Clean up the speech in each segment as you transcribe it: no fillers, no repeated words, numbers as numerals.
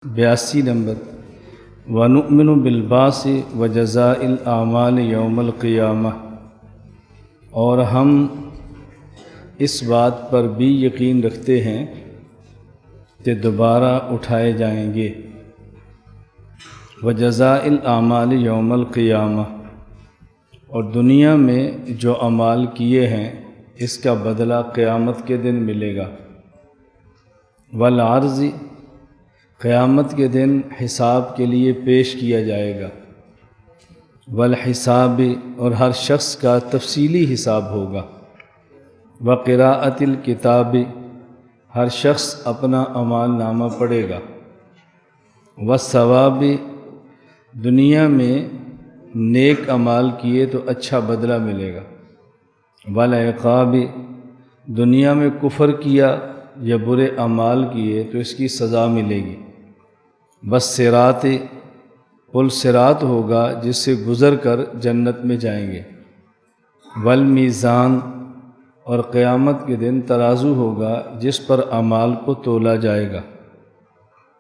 82 number وَنُؤْمِنُ بِالْبَعْثِ وَجَزَاءِ الْأَعْمَالِ يَوْمَ الْقِيَامَةِ، اور ہم اس بات پر بھی یقین رکھتے ہیں کہ دوبارہ اٹھائے جائیں گے۔ وَجَزَاءِ الْأَعْمَالِ يَوْمَ الْقِيَامَةِ، اور دنیا میں جو اعمال کیے ہیں اس کا بدلہ قیامت کے دن ملے گا۔ وَالْعَرْضِ، قیامت کے دن حساب کے لیے پیش کیا جائے گا۔ والحساب، اور ہر شخص کا تفصیلی حساب ہوگا۔ وقراءۃ الکتاب، ہر شخص اپنا اعمال نامہ پڑھے گا۔ والثواب، دنیا میں نیک اعمال کیے تو اچھا بدلہ ملے گا۔ والعقاب، دنیا میں کفر کیا یا برے اعمال کیے تو اس کی سزا ملے گی۔ والصراط، پل صراط ہوگا جس سے گزر کر جنت میں جائیں گے۔ والمیزان، اور قیامت کے دن ترازو ہوگا جس پر اعمال کو تولا جائے گا۔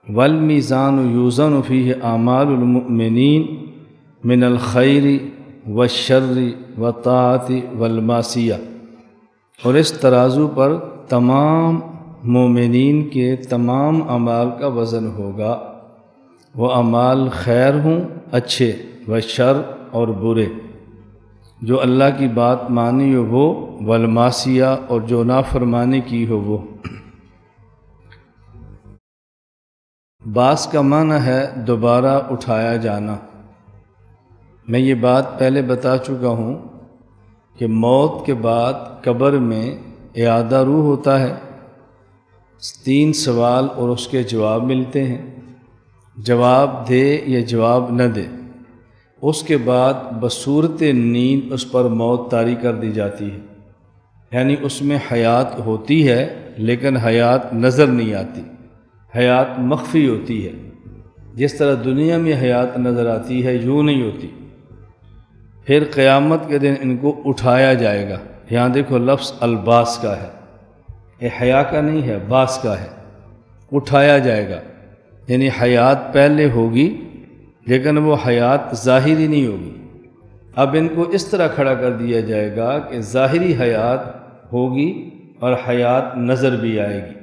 والمیزان یوزن فیہ اعمال المؤمنین من الخیر والشر والطاعۃ والمعصیہ، اور اس ترازو پر تمام مومنین کے تمام اعمال کا وزن ہوگا، وہ اعمال خیر ہوں اچھے و شر اور برے، جو اللہ کی بات مانی ہو وہ، والمعصیہ، اور جو نافرمانی کی ہو وہ۔ بعث کا معنی ہے دوبارہ اٹھایا جانا۔ میں یہ بات پہلے بتا چکا ہوں کہ موت کے بعد قبر میں اعادہ روح ہوتا ہے، 3 سوال اور اس کے جواب ملتے ہیں، جواب دے یا جواب نہ دے۔ اس کے بعد بصورت نیند اس پر موت طاری کر دی جاتی ہے، یعنی اس میں حیات ہوتی ہے لیکن حیات نظر نہیں آتی، حیات مخفی ہوتی ہے۔ جس طرح دنیا میں حیات نظر آتی ہے یوں نہیں ہوتی۔ پھر قیامت کے دن ان کو اٹھایا جائے گا۔ یہاں دیکھو لفظ الباس کا ہے، یہ حیا کا نہیں ہے، باس کا ہے۔ اٹھایا جائے گا یعنی حیات پہلے ہوگی لیکن وہ حیات ظاہری نہیں ہوگی۔ اب ان کو اس طرح کھڑا کر دیا جائے گا کہ ظاہری حیات ہوگی اور حیات نظر بھی آئے گی۔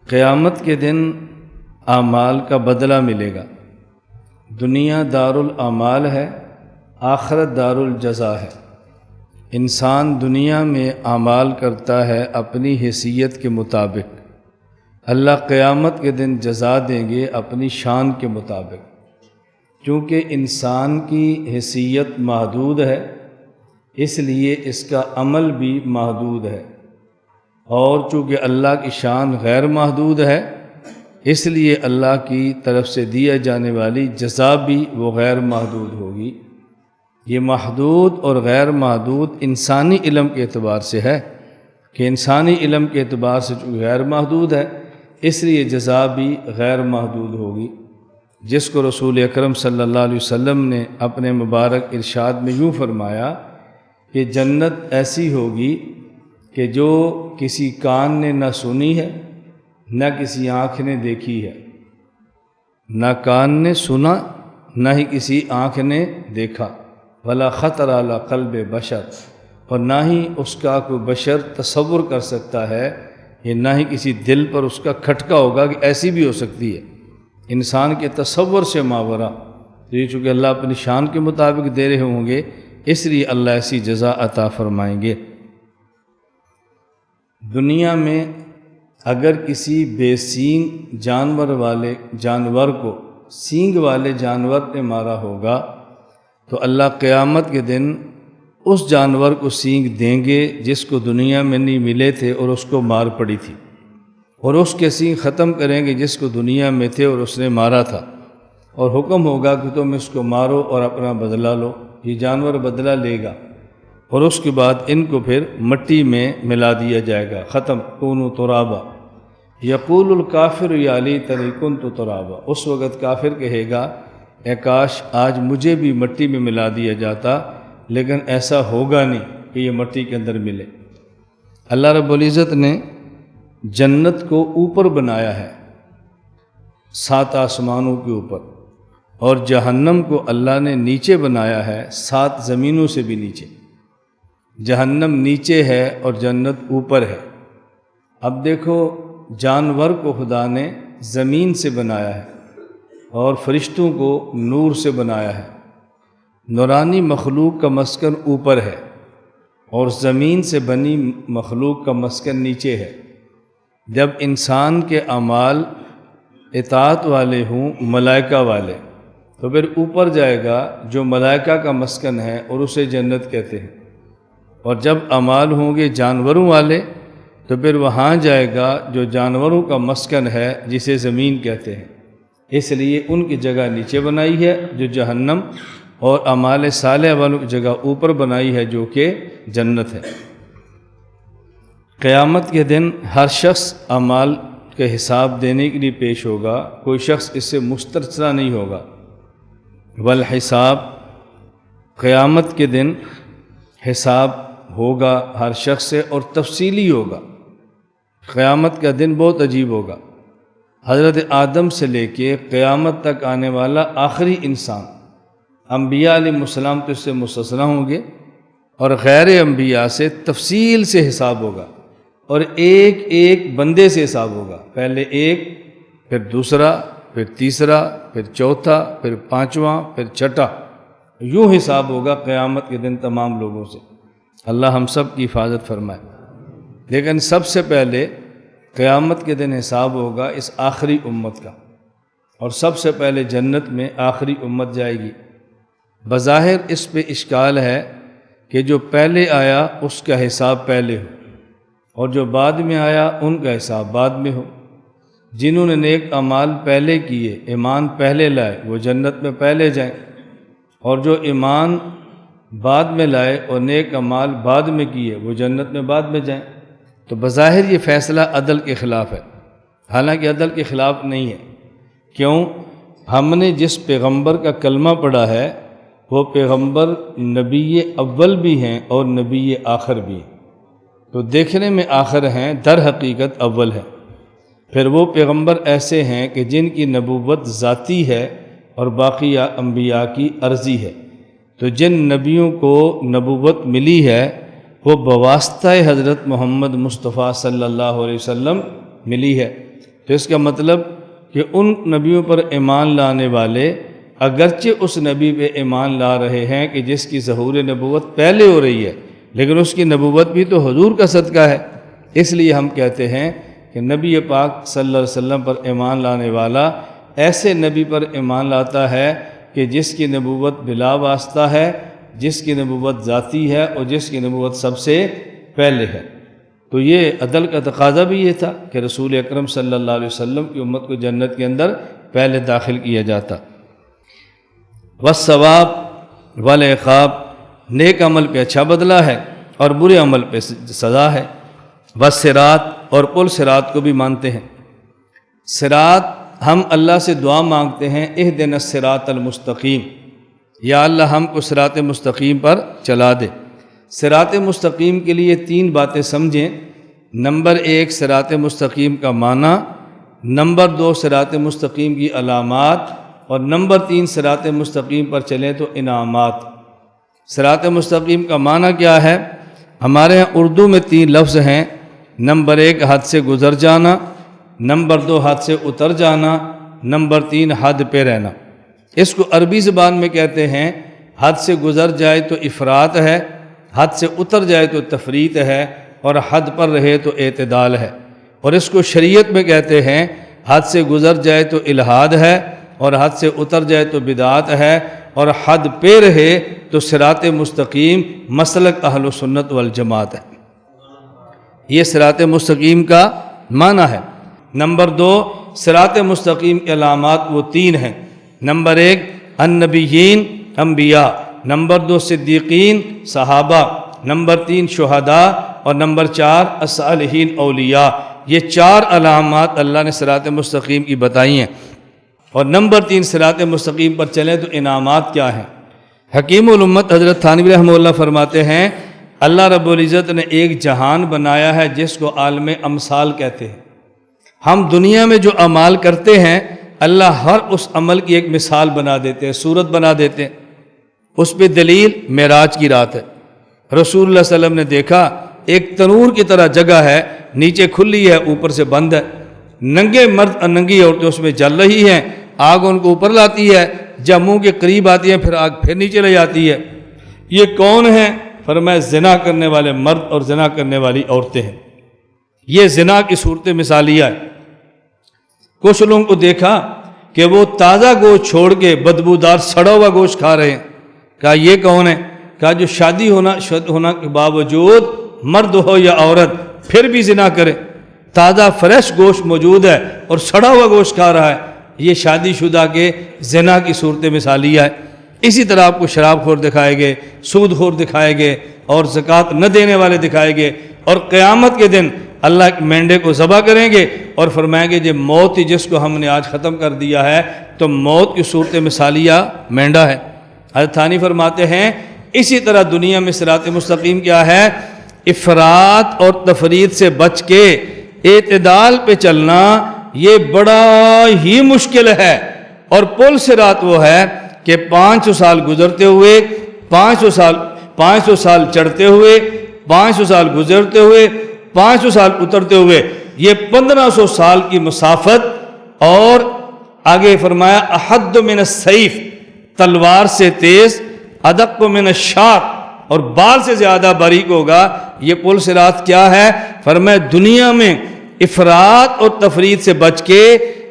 قیامت کے دن اعمال کا بدلہ ملے گا۔ دنیا دار الاعمال ہے، آخرت دار الجزا ہے۔ انسان دنیا میں اعمال کرتا ہے اپنی حیثیت کے مطابق، اللہ قیامت کے دن جزا دیں گے اپنی شان کے مطابق۔ کیونکہ انسان کی حیثیت محدود ہے اس لیے اس کا عمل بھی محدود ہے، اور چونکہ اللہ کی شان غیر محدود ہے اس لیے اللہ کی طرف سے دیا جانے والی جزا بھی وہ غیر محدود ہوگی۔ یہ محدود اور غیر محدود انسانی علم کے اعتبار سے ہے کہ انسانی علم کے اعتبار سے چونکہ غیر محدود ہے اس لیے جزا بھی غیر محدود ہوگی، جس کو رسول اکرم صلی اللہ علیہ وسلم نے اپنے مبارک ارشاد میں یوں فرمایا کہ جنت ایسی ہوگی کہ جو کسی کان نے نہ سنی ہے نہ کسی آنکھ نے دیکھی ہے، نہ کان نے سنا نہ ہی کسی آنکھ نے دیکھا، ولا خطر علی قلب بشر، اور نہ ہی اس کا کوئی بشر تصور کر سکتا ہے، یہ نہ ہی کسی دل پر اس کا کھٹکا ہوگا کہ ایسی بھی ہو سکتی ہے، انسان کے تصور سے ماورا۔ تو یہ چونکہ اللہ اپنی شان کے مطابق دے رہے ہوں گے اس لیے اللہ ایسی جزا عطا فرمائیں گے۔ دنیا میں اگر کسی بے سینگ جانور کو سینگ والے جانور نے مارا ہوگا تو اللہ قیامت کے دن اس جانور کو سینگ دیں گے جس کو دنیا میں نہیں ملے تھے اور اس کو مار پڑی تھی، اور اس کے سینگ ختم کریں گے جس کو دنیا میں تھے اور اس نے مارا تھا، اور حکم ہوگا کہ تم اس کو مارو اور اپنا بدلہ لو۔ یہ جانور بدلہ لے گا اور اس کے بعد ان کو پھر مٹی میں ملا دیا جائے گا، ختم۔ کونوا ترابا یقول الکافر یا لیتنی کنت ترابا، اس وقت کافر کہے گا اے کاش آج مجھے بھی مٹی میں ملا دیا جاتا، لیکن ایسا ہوگا نہیں کہ یہ مٹی کے اندر ملے۔ اللہ رب العزت نے جنت کو اوپر بنایا ہے 7 آسمانوں کے اوپر، اور جہنم کو اللہ نے نیچے بنایا ہے 7 زمینوں سے بھی نیچے۔ جہنم نیچے ہے اور جنت اوپر ہے۔ اب دیکھو، جانور کو خدا نے زمین سے بنایا ہے اور فرشتوں کو نور سے بنایا ہے۔ نورانی مخلوق کا مسکن اوپر ہے اور زمین سے بنی مخلوق کا مسکن نیچے ہے۔ جب انسان کے اعمال اطاعت والے ہوں، ملائکہ والے، تو پھر اوپر جائے گا جو ملائکہ کا مسکن ہے اور اسے جنت کہتے ہیں، اور جب اعمال ہوں گے جانوروں والے تو پھر وہاں جائے گا جو جانوروں کا مسکن ہے جسے زمین کہتے ہیں۔ اس لیے ان کی جگہ نیچے بنائی ہے جو جہنم، اور اعمال صالح والوں کی جگہ اوپر بنائی ہے جو کہ جنت ہے۔ قیامت کے دن ہر شخص اعمال کے حساب دینے کے لیے پیش ہوگا، کوئی شخص اس سے مستثنی نہیں ہوگا۔ والحساب، قیامت کے دن حساب ہوگا ہر شخص سے اور تفصیلی ہوگا۔ قیامت کا دن بہت عجیب ہوگا۔ حضرت آدم سے لے کے قیامت تک آنے والا آخری انسان، انبیاء علیہ السلام تو اس سے مستثنی ہوں گے، اور غیر انبیاء سے تفصیل سے حساب ہوگا، اور ایک ایک بندے سے حساب ہوگا۔ پہلے ایک، پھر دوسرا، پھر تیسرا، پھر چوتھا، پھر پانچواں، پھر چھٹا، یوں حساب ہوگا قیامت کے دن تمام لوگوں سے۔ اللہ ہم سب کی حفاظت فرمائے۔ لیکن سب سے پہلے قیامت کے دن حساب ہوگا اس آخری امت کا، اور سب سے پہلے جنت میں آخری امت جائے گی۔ بظاہر اس پہ اشکال ہے کہ جو پہلے آیا اس کا حساب پہلے ہو، اور جو بعد میں آیا ان کا حساب بعد میں ہو۔ جنہوں نے نیک اعمال پہلے کیے، ایمان پہلے لائے، وہ جنت میں پہلے جائیں، اور جو ایمان بعد میں لائے اور نیک اعمال بعد میں کیے وہ جنت میں بعد میں جائیں۔ تو بظاہر یہ فیصلہ عدل کے خلاف ہے، حالانکہ عدل کے خلاف نہیں ہے۔ کیوں؟ ہم نے جس پیغمبر کا کلمہ پڑھا ہے وہ پیغمبر نبی اول بھی ہیں اور نبی آخر بھی ہیں، تو دیکھنے میں آخر ہیں، در حقیقت اول ہے۔ پھر وہ پیغمبر ایسے ہیں کہ جن کی نبوت ذاتی ہے اور باقی انبیاء کی عرضی ہے۔ تو جن نبیوں کو نبوت ملی ہے وہ بواسطہ حضرت محمد مصطفیٰ صلی اللہ علیہ وسلم ملی ہے۔ تو اس کا مطلب کہ ان نبیوں پر ایمان لانے والے اگرچہ اس نبی پہ ایمان لا رہے ہیں کہ جس کی ظہور نبوت پہلے ہو رہی ہے، لیکن اس کی نبوت بھی تو حضور کا صدقہ ہے۔ اس لیے ہم کہتے ہیں کہ نبی پاک صلی اللہ علیہ وسلم پر ایمان لانے والا ایسے نبی پر ایمان لاتا ہے کہ جس کی نبوت بلا واسطہ ہے، جس کی نبوت ذاتی ہے اور جس کی نبوت سب سے پہلے ہے۔ تو یہ عدل کا تقاضا بھی یہ تھا کہ رسول اکرم صلی اللہ علیہ وسلم کی امت کو جنت کے اندر پہلے داخل کیا جاتا۔ والثواب والعقاب، نیک عمل پہ اچھا بدلہ ہے اور برے عمل پہ سزا ہے۔ والصراط، اور پل صراط کو بھی مانتے ہیں۔ صراط، ہم اللہ سے دعا مانگتے ہیں اہدنا الصراط المستقیم، یا اللہ ہم کو صراط مستقیم پر چلا دے۔ صراط مستقیم کے لیے 3 باتیں سمجھیں۔ نمبر 1 صراط مستقیم کا معنی، نمبر 2 صراط مستقیم کی علامات، اور نمبر 3 صراط مستقیم پر چلیں تو انعامات۔ صراط مستقیم کا معنی کیا ہے؟ ہمارے ہاں اردو میں 3 لفظ ہیں۔ نمبر 1 حد سے گزر جانا، نمبر 2 حد سے اتر جانا، نمبر 3 حد پہ رہنا۔ اس کو عربی زبان میں کہتے ہیں حد سے گزر جائے تو افراط ہے، حد سے اتر جائے تو تفریط ہے، اور حد پر رہے تو اعتدال ہے۔ اور اس کو شریعت میں کہتے ہیں حد سے گزر جائے تو الحاد ہے، اور حد سے اتر جائے تو بدعات ہے، اور حد پہ رہے تو صراط مستقیم مسلک اہل سنت والجماعت ہے۔ یہ صراط مستقیم کا معنی ہے۔ نمبر 2 صراط مستقیم کی علامات وہ 3 ہیں۔ نمبر 1 النبیین، انبیاء، نمبر 2 صدیقین، صحابہ، نمبر 3 شہداء، اور نمبر 4 الصالحین، اولیاء۔ یہ 4 علامات اللہ نے صراط مستقیم کی بتائی ہیں۔ اور نمبر 3 صراط مستقیم پر چلیں تو انعامات کیا ہیں؟ حکیم الامت حضرت تھانوی رحمہ اللہ فرماتے ہیں اللہ رب العزت نے ایک جہان بنایا ہے جس کو عالم امثال کہتے ہیں۔ ہم دنیا میں جو اعمال کرتے ہیں اللہ ہر اس عمل کی ایک مثال بنا دیتے ہیں، صورت بنا دیتے ہیں۔ اس پہ دلیل معراج کی رات ہے۔ رسول اللہ صلی اللہ علیہ وسلم نے دیکھا ایک تنور کی طرح جگہ ہے، نیچے کھلی ہے اوپر سے بند ہے، ننگے مرد اور ننگی عورتیں اس میں جل رہی ہیں، آگ ان کو اوپر لاتی ہے، جب منہ کے قریب آتی ہے پھر آگ پھر نیچے لے جاتی ہے۔ یہ کون ہیں؟ فرمایا زنا کرنے والے مرد اور زنا کرنے والی عورتیں ہیں۔ یہ زنا کی صورت مثالیہ ہے۔ کچھ لوگوں کو دیکھا کہ وہ تازہ گوشت چھوڑ کے بدبودار سڑا ہوا گوشت کھا رہے ہیں۔ کہا یہ کون ہے؟ کہا جو شادی ہونا کے باوجود مرد ہو یا عورت پھر بھی زنا کرے، تازہ فریش گوشت موجود ہے اور سڑا ہوا گوشت کھا رہا ہے، یہ شادی شدہ کے زنا کی صورت مثالیہ ہے۔ اسی طرح آپ کو شراب خور دکھائے گے، سود خور دکھائے گے اور زکوٰۃ نہ دینے والے دکھائے گے، اور قیامت کے دن اللہ ایک مینڈے کو ذبح کریں گے اور فرمائیں گے یہ موت ہی جس کو ہم نے آج ختم کر دیا ہے، تو موت کی صورت مثالیہ مینڈا ہے۔ حضرت ثانی فرماتے ہیں اسی طرح دنیا میں صراط مستقیم کیا ہے؟ افراط اور تفریط سے بچ کے اعتدال پہ چلنا، یہ بڑا ہی مشکل ہے۔ اور پل صراط وہ ہے کہ 500 سال گزرتے ہوئے 500 سال چڑھتے ہوئے 500 سال گزرتے ہوئے 500 سال اترتے ہوئے، یہ 1500 سال کی مسافت۔ اور آگے فرمایا احد من السیف، تلوار سے تیز، ادق من الشعر، اور بال سے زیادہ باریک ہوگا۔ یہ پل صراط کیا ہے؟ فرمایا دنیا میں افراط اور تفریط سے بچ کے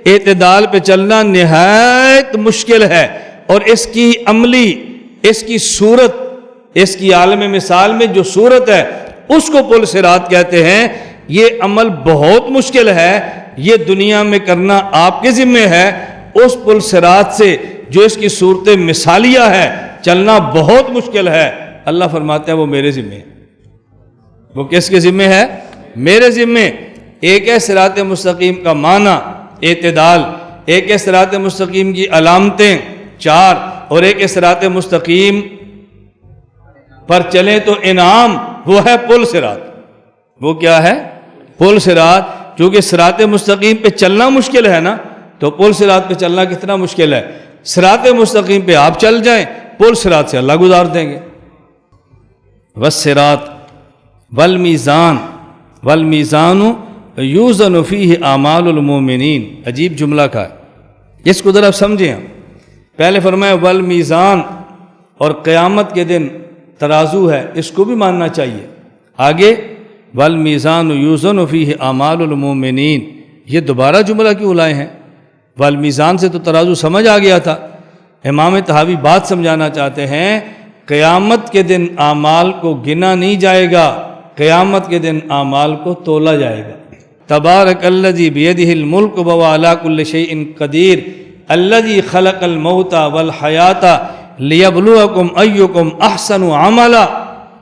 اعتدال پہ چلنا نہایت مشکل ہے، اور اس کی عملی، اس کی صورت، اس کی عالم مثال میں جو صورت ہے اس کو پل صراط کہتے ہیں۔ یہ عمل بہت مشکل ہے، یہ دنیا میں کرنا آپ کے ذمہ ہے۔ اس پل صراط سے جو اس کی صورت مثالیہ ہے چلنا بہت مشکل ہے۔ اللہ فرماتا ہے وہ میرے ذمہ ہے۔ وہ کس کے ذمہ ہے؟ میرے ذمہ۔ ایک ہے صراط مستقیم کا معنی اعتدال، ایک ہے صراط مستقیم کی علامتیں 4، اور ایک ہے صراط مستقیم پر چلیں تو انعام، وہ ہے پل صراط۔ وہ کیا ہے؟ پل صراط۔ کیونکہ صراط مستقیم پہ چلنا مشکل ہے نا، تو پل صراط پہ چلنا کتنا مشکل ہے۔ صراط مستقیم پہ آپ چل جائیں، پل صراط سے اللہ گزار دیں گے۔ والصراط والمیزان والمیزان یوزن فیہ اعمال المومنین، عجیب جملہ کا ہے، اس کو ذرا سمجھیں ہم۔ پہلے فرمایا والمیزان، اور قیامت کے دن ترازو ہے، اس کو بھی ماننا چاہیے۔ آگے والمیزان یوزن فیہ اعمال المومنین، یہ دوبارہ جملہ کیوں لائے ہیں؟ والمیزان سے تو ترازو سمجھ آ گیا تھا۔ امام طحاوی بات سمجھانا چاہتے ہیں، قیامت کے دن اعمال کو گنا نہیں جائے گا، قیامت کے دن اعمال کو تولا جائے گا۔ تبارک الذی بیدہ الملک وہو علی کل شیء قدیر الذی خلق الموت والحیات لیبلوکم ایکم احسن عملا،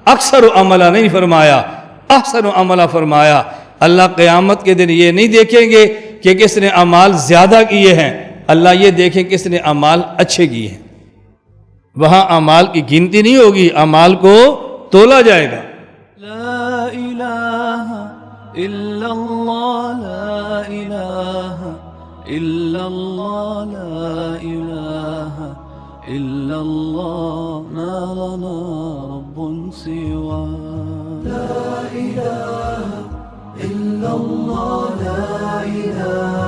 اکثر عملا نہیں فرمایا، احسن عملا فرمایا۔ اللہ قیامت کے دن یہ نہیں دیکھیں گے کہ کس نے اعمال زیادہ کیے ہیں، اللہ یہ دیکھیں کس نے اعمال اچھے کیے ہیں۔ وہاں اعمال کی گنتی نہیں ہوگی، اعمال کو تولا جائے گا۔ لا الہ الا اللہ، لا الہ الا اللہ، لا الہ الا اللہ، ما لنا رب سوا۔ لا الہ الا اللہ، لا الہ